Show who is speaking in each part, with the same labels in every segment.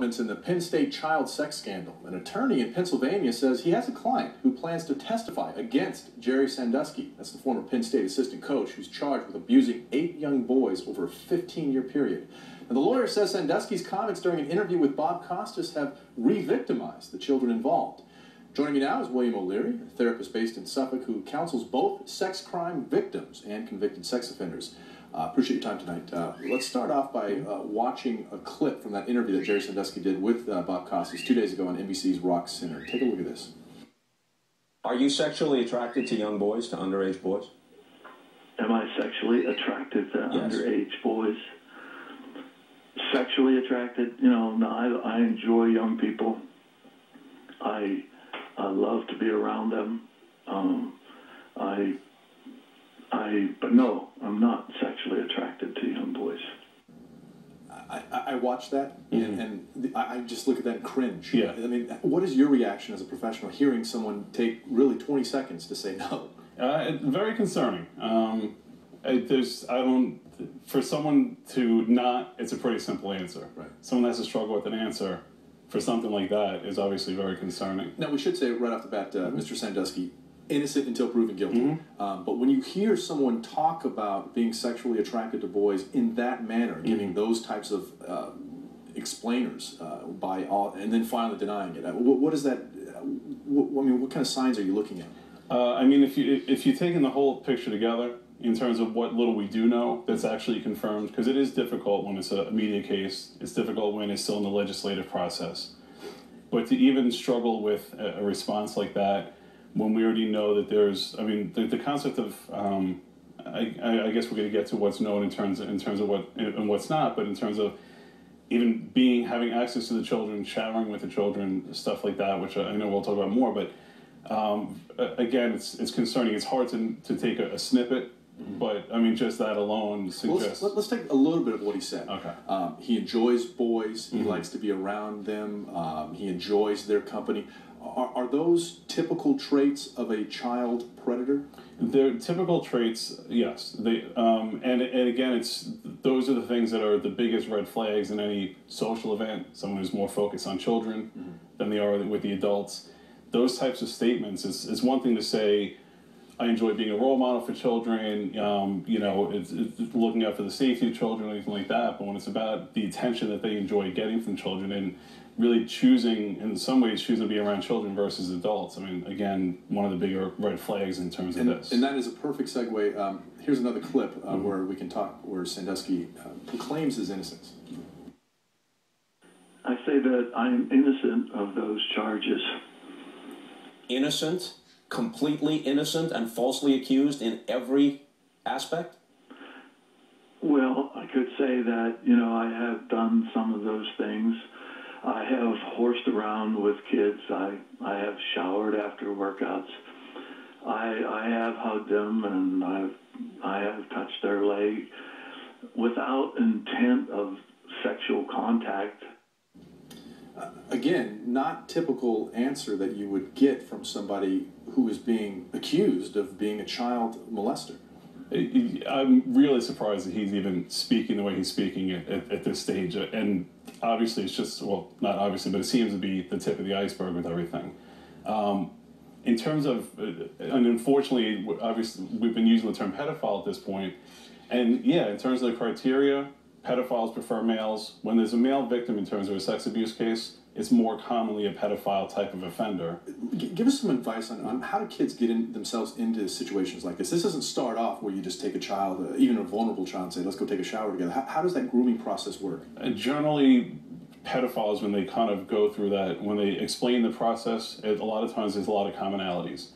Speaker 1: In the Penn State child sex scandal, an attorney in Pennsylvania says he has a client who plans to testify against Jerry Sandusky. That's the former Penn State assistant coach who's charged with abusing 8 young boys over a 15-year period. And the lawyer says Sandusky's comments during an interview with Bob Costas have re-victimized the children involved. Joining me now is William O'Leary, a therapist based in Suffolk who counsels both sex crime victims and convicted sex offenders. Appreciate your time tonight. Let's start off by watching a clip from that interview that Jerry Sandusky did with Bob Costas 2 days ago on NBC's Rock Center. Take a look at this.
Speaker 2: Are you sexually attracted to young boys, to underage boys?
Speaker 3: Am I sexually attracted to
Speaker 2: Yes.
Speaker 3: underage boys? Sexually attracted? You know, no, I enjoy young people. I love to be around them. But no, I'm not sexually attracted to young boys.
Speaker 1: I watched that, and I just look at that and cringe.
Speaker 4: Yeah.
Speaker 1: I mean, what is your reaction as a professional hearing someone take really 20 seconds to say no?
Speaker 4: Very concerning. For someone to not, it's a pretty simple answer.
Speaker 1: Right.
Speaker 4: Someone that has to struggle with an answer for something like that is obviously very concerning.
Speaker 1: Now, we should say right off the bat, Mr. Sandusky, innocent until proven guilty. But when you hear someone talk about being sexually attracted to boys in that manner, giving those types of explainers and then finally denying it, what is that? What kind of signs are you looking at?
Speaker 4: I mean, if you take in the whole picture together, in terms of what little we do know that's actually confirmed, because it is difficult when it's a media case, it's difficult when it's still in the legislative process. But to even struggle with a response like that, when we already know that there's, I mean, the concept of, I guess we're going to get to what's known in terms of what and what's not, but in terms of even having access to the children, showering with the children, stuff like that, which I know we'll talk about more, but again, it's concerning. It's hard to take a snippet, but I mean, just that alone suggests.
Speaker 1: Let's take a little bit of what he said.
Speaker 4: Okay.
Speaker 1: He enjoys boys. He likes to be around them. He enjoys their company. Are those typical traits of a child predator?
Speaker 4: They're typical traits, yes. They and again, those are the things that are the biggest red flags in any social event. Someone who's more focused on children than they are with the adults. Those types of statements is one thing to say, I enjoy being a role model for children, you know, it's looking out for the safety of children or anything like that, but when it's about the attention that they enjoy getting from children and really choosing, in some ways, choosing to be around children versus adults, I mean, again, one of the bigger red flags in terms of this.
Speaker 1: And that is a perfect segue. Here's another clip where we can talk, where Sandusky proclaims his innocence.
Speaker 3: I say that I'm innocent of those charges.
Speaker 2: Innocent, completely innocent, and falsely accused in every aspect?
Speaker 3: Well, I could say that, you know, I have done some of those things. I have horsed around with kids. I have showered after workouts. I have hugged them, and I have touched their leg without intent of sexual contact.
Speaker 1: Again, not typical answer that you would get from somebody who is being accused of being a child molester.
Speaker 4: I'm really surprised that he's even speaking the way he's speaking at this stage. And obviously it's just, well, not obviously, but it seems to be the tip of the iceberg with everything. In terms of, and unfortunately, obviously, we've been using the term pedophile at this point. And yeah, in terms of the criteria, pedophiles prefer males. When there's a male victim in terms of a sex abuse case, it's more commonly a pedophile type of offender.
Speaker 1: Give us some advice on how do kids get themselves into situations like this? This doesn't start off where you just take a child, even a vulnerable child, and say, let's go take a shower together. How does that grooming process work?
Speaker 4: Generally, pedophiles, when they kind of go through that, when they explain the process, a lot of times there's a lot of commonalities.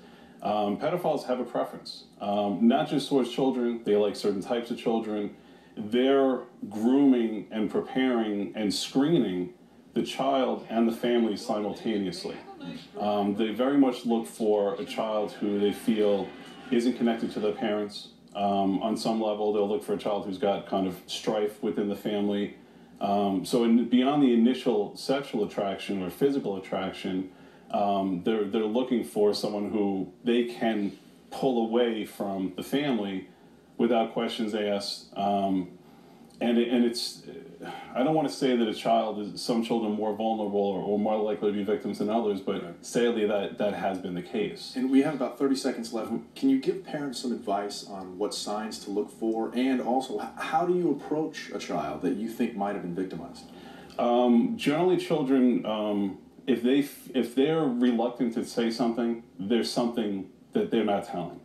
Speaker 4: Pedophiles have a preference, not just towards children. They like certain types of children. They're grooming and preparing and screening the child and the family simultaneously. They very much look for a child who they feel isn't connected to their parents. On some level, they'll look for a child who's got kind of strife within the family. Beyond the initial sexual attraction or physical attraction, they're looking for someone who they can pull away from the family without questions asked. it's, I don't want to say that some children are more vulnerable or more likely to be victims than others, but sadly that has been the case.
Speaker 1: And we have about 30 seconds left. Can you give parents some advice on what signs to look for, and also how do you approach a child that you think might have been victimized?
Speaker 4: Generally, children, if they're reluctant to say something, there's something that they're not telling.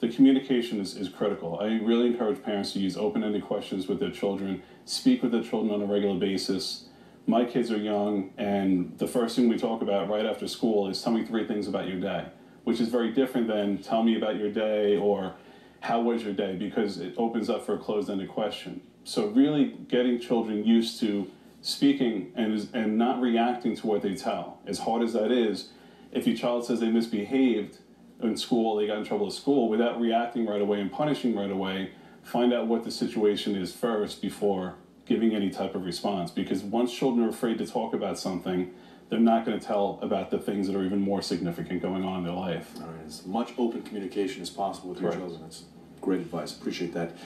Speaker 4: The communication is critical. I really encourage parents to use open-ended questions with their children, speak with their children on a regular basis. My kids are young, and the first thing we talk about right after school is tell me 3 things about your day, which is very different than tell me about your day or how was your day, because it opens up for a closed-ended question. So really getting children used to speaking and not reacting to what they tell. As hard as that is, if your child says they misbehaved in school, they got in trouble at school, without reacting right away and punishing right away, find out what the situation is first before giving any type of response. Because once children are afraid to talk about something, they're not going to tell about the things that are even more significant going on in their life.
Speaker 1: All right, as much open communication as possible with your children. That's great advice. Appreciate that.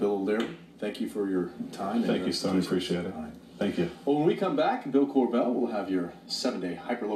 Speaker 1: Bill O'Leary, thank you for your time.
Speaker 4: Thank you, Stone. Appreciate it.
Speaker 1: All right.
Speaker 4: Thank you.
Speaker 1: Well, when we come back, Bill Corbell will have your 7-day hyperlocal